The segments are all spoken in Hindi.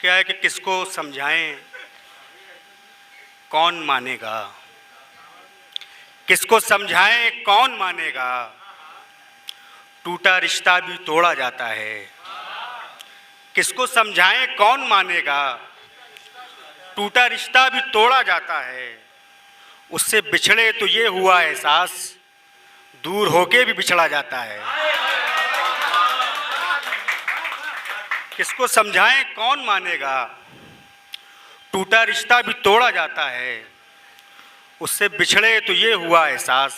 क्या है कि किसको समझाएं, कौन मानेगा। किसको समझाएं, कौन मानेगा। टूटा रिश्ता भी तोड़ा जाता है। किसको समझाएं, कौन मानेगा। टूटा रिश्ता भी तोड़ा जाता है। उससे बिछड़े तो ये हुआ एहसास, दूर होके भी बिछड़ा जाता है। किसको समझाएं, कौन मानेगा। टूटा रिश्ता भी तोड़ा जाता है। उससे बिछड़े तो ये हुआ एहसास,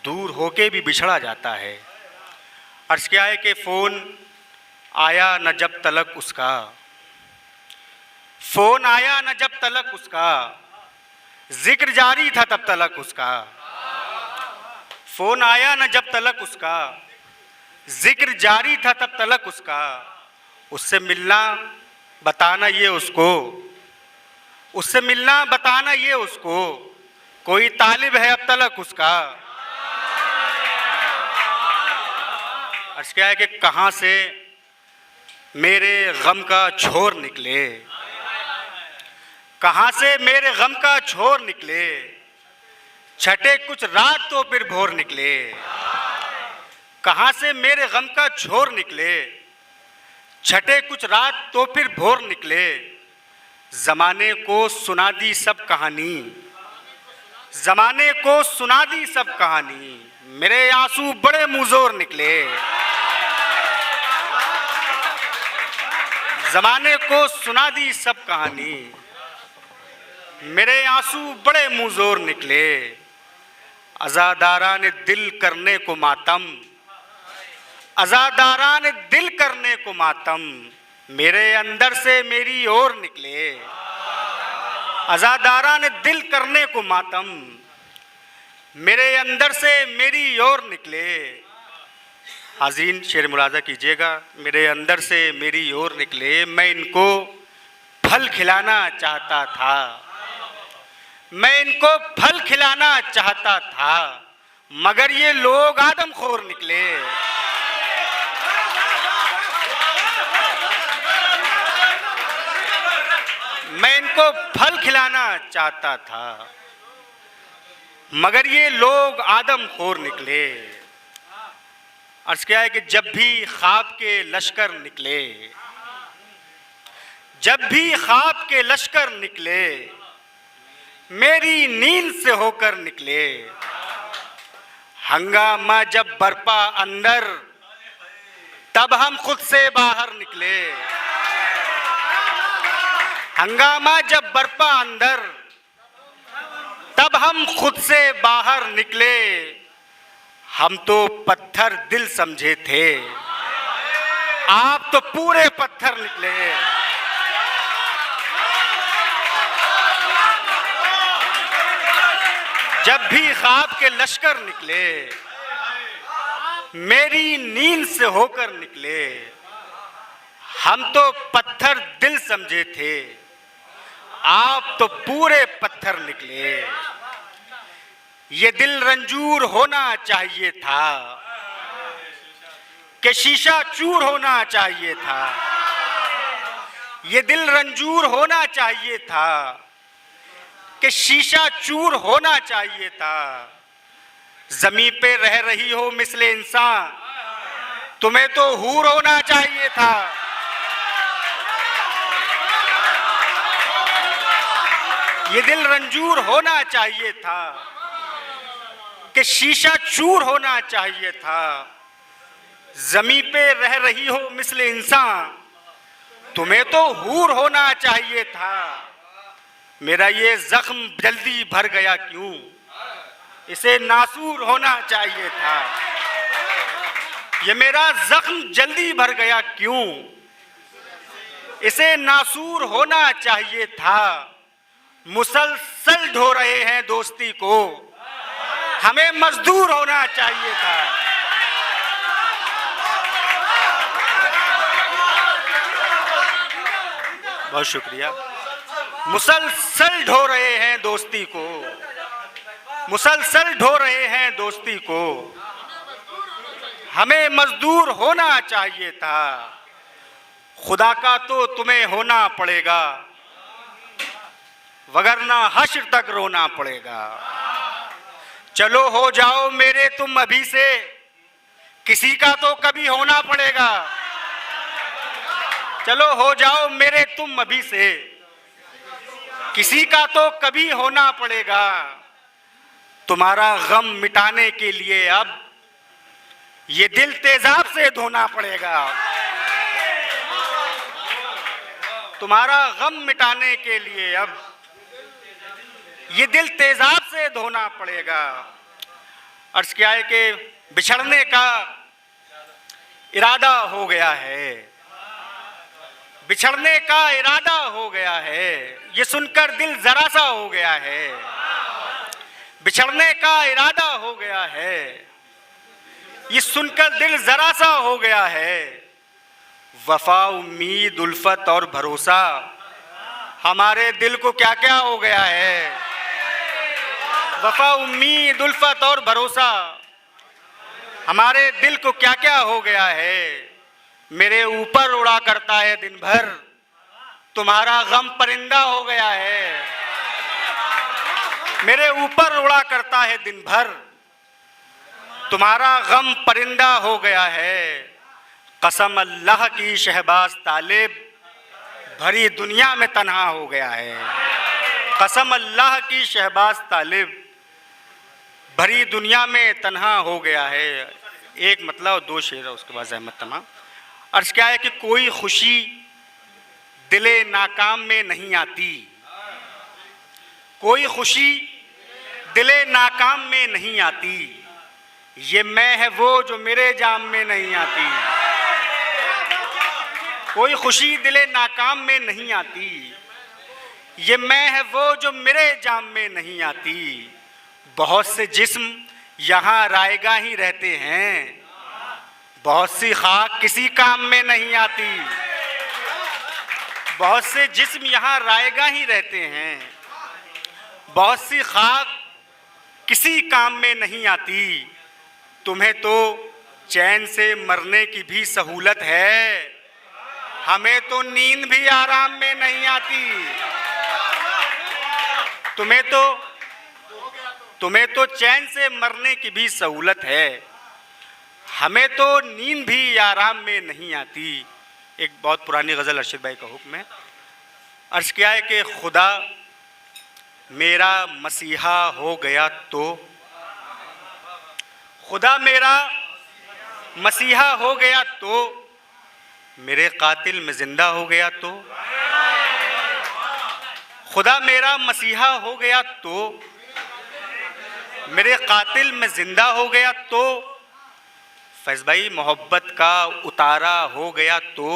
दूर होके भी बिछड़ा जाता है। अर्ज़ क्या है कि फ़ोन आया न जब तलक उसका, फ़ोन आया न जब तलक उसका, जिक्र जारी था तब तलक उसका। फ़ोन आया न जब तलक उसका, जिक्र जारी था तब तलक उसका। उससे मिलना बताना ये उसको, उससे मिलना बताना ये उसको, कोई तालिब है अब तलक उसका। अर्ज़ क्या है कि कहाँ से मेरे गम का छोर निकले, कहाँ से मेरे गम का छोर निकले। छठे कुछ रात तो फिर भोर निकले। कहाँ से मेरे गम का छोर निकले। छठे कुछ रात तो फिर भोर निकले। ज़माने को सुना दी सब कहानी, ज़माने को सुना दी सब कहानी। मेरे आंसू बड़े मुँहज़ोर निकले। ज़माने को सुना दी सब कहानी, मेरे आंसू बड़े मुँहज़ोर निकले। अज़ादारा ने दिल करने को मातम, अज़ादारा ने दिल करने को मातम, मेरे अंदर से मेरी ओर निकले। अज़ादारा ने दिल करने को मातम, मेरे अंदर से मेरी ओर निकले। हाज़रीन शेर मुलाज़ा कीजिएगा। मेरे अंदर से मेरी ओर निकले। मैं इनको फल खिलाना चाहता था, मैं इनको फल खिलाना चाहता था, मगर ये लोग आदमखोर निकले। मैं इनको फल खिलाना चाहता था, मगर ये लोग आदमखोर निकले। अर्ज़ क्या है कि जब भी ख्वाब के लश्कर निकले, जब भी ख्वाब के लश्कर निकले, मेरी नींद से होकर निकले। हंगामा जब बरपा अंदर, तब हम खुद से बाहर निकले। हंगामा जब बरपा अंदर, तब हम खुद से बाहर निकले। हम तो पत्थर दिल समझे थे, आप तो पूरे पत्थर निकले। जब भी ख्वाब के लश्कर निकले, मेरी नींद से होकर निकले। हम तो पत्थर दिल समझे थे, आप तो पूरे पत्थर निकले। ये दिल रंजूर होना चाहिए था, कि शीशा चूर होना चाहिए था। ये दिल रंजूर होना चाहिए था, कि शीशा चूर होना चाहिए था। ज़मीं पे रह रही हो मिसले इंसान, तुम्हें तो हूर होना चाहिए था। ये दिल रंजूर होना चाहिए था, कि शीशा चूर होना चाहिए था। ज़मीं पे रह रही हो मिसले इंसान, तुम्हें तो हूर होना चाहिए था। मेरा ये ज़ख्म जल्दी भर गया क्यों, इसे नासूर होना चाहिए था। ये मेरा ज़ख्म जल्दी भर गया क्यों, इसे नासूर होना चाहिए था। मुसलसल ढो रहे हैं दोस्ती को, हमें मजदूर होना चाहिए था। बहुत शुक्रिया। मुसलसल ढो रहे हैं दोस्ती को, मुसलसल ढो रहे हैं दोस्ती को, हमें मजदूर होना चाहिए था। खुदा का तो तुम्हें होना पड़ेगा, वगरना हश्र तक रोना पड़ेगा। चलो हो जाओ मेरे तुम अभी से, किसी का तो कभी होना पड़ेगा। चलो हो जाओ मेरे तुम अभी से, किसी का तो कभी होना पड़ेगा। तुम्हारा गम मिटाने के लिए अब ये दिल तेजाब से धोना पड़ेगा। तुम्हारा गम मिटाने के लिए अब ये दिल तेजाब से धोना पड़ेगा। अर्ज क्या है कि बिछड़ने का इरादा हो गया है, बिछड़ने का इरादा हो गया है, ये सुनकर दिल जरा सा हो गया है। बिछड़ने का इरादा हो गया है, ये सुनकर दिल जरा सा हो गया है। वफा, उम्मीद, उल्फत और भरोसा, हमारे दिल को क्या क्या हो गया है। वफा, उम्मीद, उल्फत और भरोसा, हमारे दिल को क्या क्या हो गया है। मेरे ऊपर उड़ा करता है दिन भर, तुम्हारा गम परिंदा हो गया है। मेरे ऊपर उड़ा करता है दिन भर, तुम्हारा गम परिंदा हो गया है। कसम अल्लाह की शहबाज तालिब, भरी दुनिया में तन्हा हो गया है। कसम अल्लाह की शहबाज तालिब, भरी दुनिया में तन्हा हो गया है। एक मतलब दो शेर है, उसके बाद ज़हमत तमाम। अर्ज क्या है कि कोई खुशी दिले नाकाम में नहीं आती, कोई खुशी दिले नाकाम में नहीं आती। ये मैं है वो जो मेरे जाम में नहीं आती। कोई खुशी दिले नाकाम में नहीं आती, ये मैं है वो जो मेरे जाम में नहीं आती। बहुत से जिस्म यहाँ रायगा ही रहते हैं, बहुत सी खाक किसी काम में नहीं आती। बहुत से जिस्म यहाँ रायगा ही रहते हैं, बहुत सी खाक किसी काम में नहीं आती। तुम्हें तो चैन से मरने की भी सहूलत है, हमें तो नींद भी आराम में नहीं आती। तुम्हें तो चैन से मरने की भी सहूलत है, हमें तो नींद भी आराम में नहीं आती। एक बहुत पुरानी गज़ल अरशद भाई का हुक्म है। अर्ज़ किया है कि खुदा मेरा मसीहा हो गया तो, खुदा मेरा मसीहा हो गया तो, मेरे कातिल में जिंदा हो गया तो। खुदा मेरा मसीहा हो गया तो, मेरे कातिल में जिंदा हो गया तो। फैज़ भाई मोहब्बत का उतारा हो गया तो,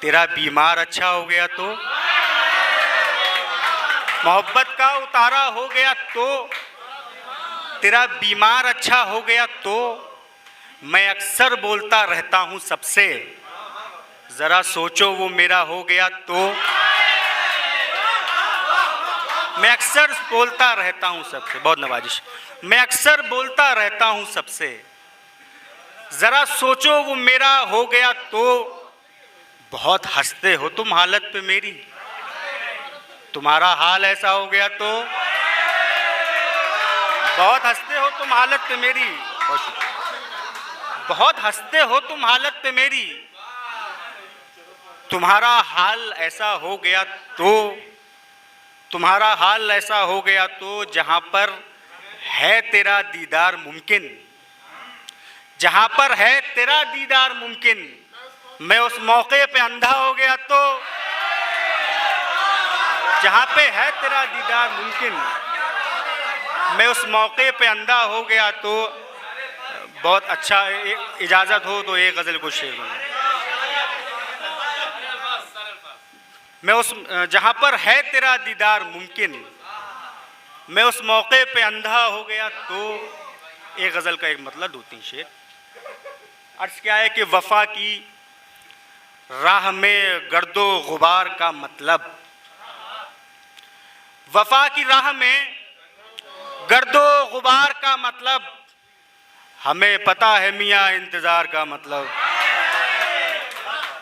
तेरा बीमार अच्छा हो गया तो। मोहब्बत का उतारा हो गया तो, तेरा बीमार अच्छा हो गया तो। मैं अक्सर बोलता रहता हूँ सबसे, ज़रा सोचो वो मेरा हो गया तो। मैं अक्सर बोलता रहता हूँ सबसे, बहुत नवाजिश। मैं अक्सर बोलता रहता हूँ सबसे, ज़रा सोचो वो मेरा हो गया तो। बहुत हंसते हो तुम हालत पे मेरी, तुम्हारा हाल ऐसा हो गया तो। बहुत हंसते हो तुम हालत पे मेरी, बहुत हंसते हो तुम हालत पे मेरी, तुम्हारा हाल ऐसा हो गया तो। तुम्हारा हाल ऐसा हो गया तो, जहाँ पर है तेरा दीदार मुमकिन, जहाँ पर है तेरा दीदार मुमकिन, मैं उस मौके पे अंधा हो गया तो। जहाँ पे है तेरा दीदार मुमकिन, मैं उस मौके पे अंधा हो गया तो। बहुत अच्छा, इजाज़त हो तो एक गज़ल को शेर बनाऊं। मैं उस जहाँ पर है तेरा दीदार मुमकिन, मैं उस मौके पे अंधा हो गया तो। एक गज़ल का एक मतलब दो तीन शेर। अर्ज़ क्या है कि वफ़ा की राह में गर्दो गुबार का मतलब, वफ़ा की राह में गर्दो गुबार का मतलब, हमें पता है मियाँ इंतज़ार का मतलब।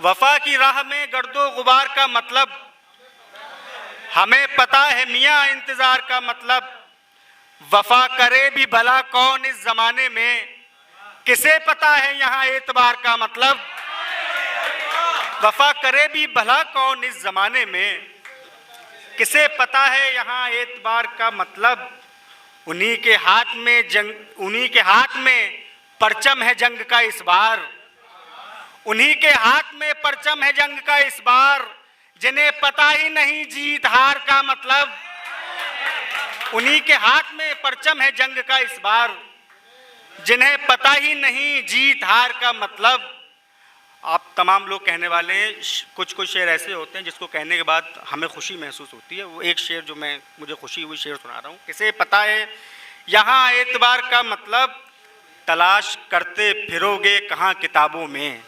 वफा की राह में गर्दो गुबार का मतलब, हमें पता है मियाँ इंतजार का मतलब। वफा करे भी भला कौन इस जमाने में, किसे पता है यहाँ एतबार का मतलब। वफा करे भी भला कौन इस जमाने में, किसे पता है यहाँ एतबार का मतलब। उन्हीं के हाथ में जंग, उन्हीं के हाथ में परचम है जंग का इस बार। उन्हीं के हाथ में परचम है जंग का इस बार, जिन्हें पता ही नहीं जीत हार का मतलब। उन्हीं के हाथ में परचम है जंग का इस बार, जिन्हें पता ही नहीं जीत हार का मतलब। आप तमाम लोग कहने वाले हैं, कुछ कुछ शेर ऐसे होते हैं जिसको कहने के बाद हमें खुशी महसूस होती है। वो एक शेर जो मुझे खुशी हुई शेर सुना रहा हूँ। किसे पता है यहाँ एतबार का मतलब, तलाश करते फिरोगे कहाँ किताबों में।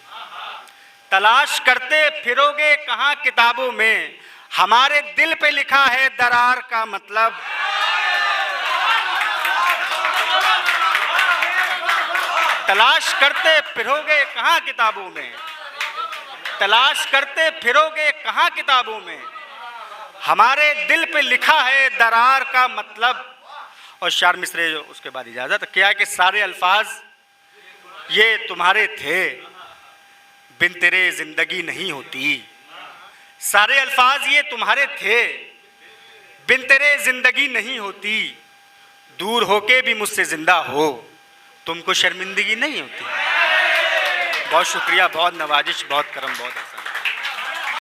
तलाश करते फिरोगे कहाँ किताबों में, हमारे दिल पे लिखा है दरार का मतलब। तलाश करते फिरोगे कहाँ किताबों में, तलाश करते फिरोगे कहाँ किताबों में, हमारे दिल पे लिखा है दरार का मतलब। और शार मिसरे उसके बाद इजाजत क्या कि सारे अल्फाज ये तुम्हारे थे, बिन तेरे जिंदगी नहीं होती। सारे अल्फाज ये तुम्हारे थे, बिन तेरे जिंदगी नहीं होती। दूर होके भी मुझसे जिंदा हो, तुमको शर्मिंदगी नहीं होती। बहुत शुक्रिया, बहुत नवाजिश, बहुत करम, बहुत